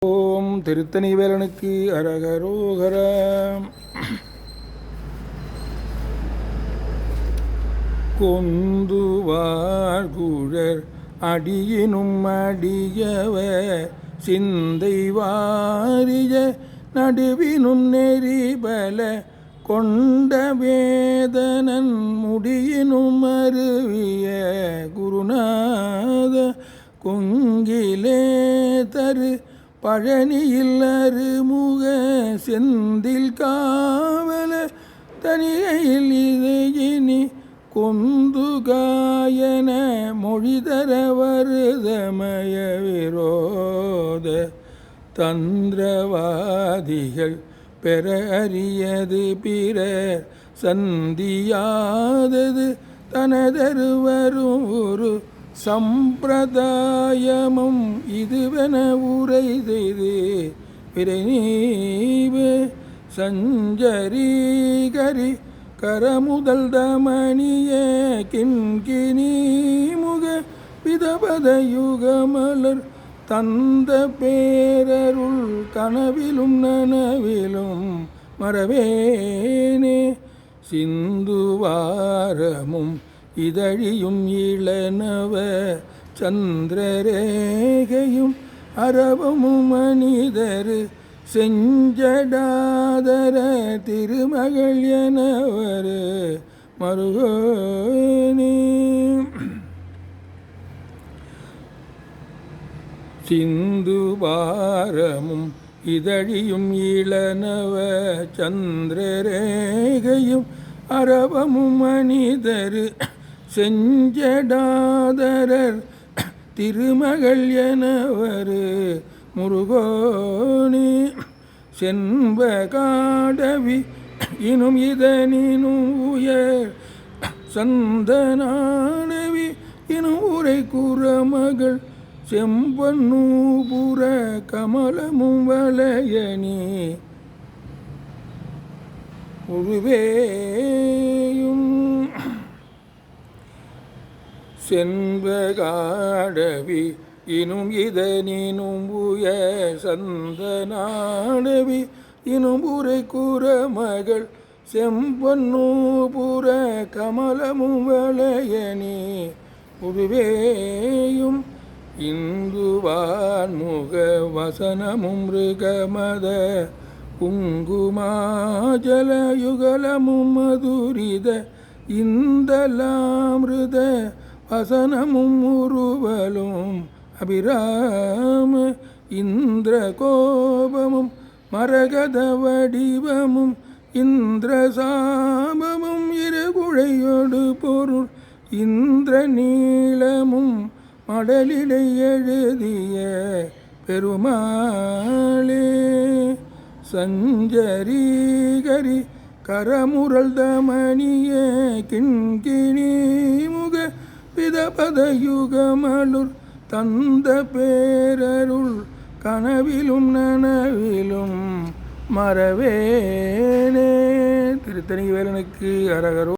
ஓம் திருத்தணி வேலனுக்கு அரகரோகர. கொந்துவார்குழற் அடியினும் அடியவ சிந்தை வாரிய நடுவினும் நெறிபல கொண்ட வேதனன் முடியினும் அருவிய குருநாத கொங்கிலே தரு பழனியில் அருமுக செந்தில் காவல தனிகையில் இதையினி கொந்துகாயன மொழிதர வருதமய விரோத தந்திரவாதிகள் பெற அறியது பிறர் சந்தியாதது தனதருவரும் ஒரு சம்பிரதாயமும் இதுவென உரை செய்து விரைநீவு சஞ்சரீகரி கரமுதல் தமணிய கிண்கிணி முக விதபத யுகமலர் தந்த பேரருள் கனவிலும் நனவிலும் மறவேனே. சிந்துவாரமும் இதழியும் இளநவ சந்திரரேகையும் அரவமும் மனிதரு செஞ்சடாதர திருமகள் எனவர் மருகோனே. சிந்துபாரமும் இதழியும் இளநவ சந்திரரேகையும் அரவமும் மனிதரு செஞ்சடாதரர் திருமகள் எனவர் முருகோனே. செண்பகாடவி இனும் இதனினும் உயர் சந்தனானவி இனும் உரை குறமகள் செம்பன்னூபுர கமலமும் வளையணி உருவேயும். செண்பகாடவி இனும் இதனினும் உய சந்தனாடவி இனும் உரை கூறமகள் செம்பன்னூபுர கமலமும் வளையணி உருவேயும். இந்துவான்முக வசனமும் மிருகமத குங்குமாஜல யுகலமும் மதுரித இந்தலாமிருத வசனமும் உருவலும் அபிராம இந்திர கோபமும் மரகத வடிவமும் இந்திர சாபமும் இருகுழையோடு பொருள் இந்திர நீளமும் மடலிடை எழுதிய பெருமாளே. சஞ்சரீகரி கரமுரல் தமணிய கிண்கிணி முக விதபத யுகமலுர் தந்த பேரருள் கனவிலும் நனவிலும் மறவேனே. திருத்தணி வேலனுக்கு அரகரோ.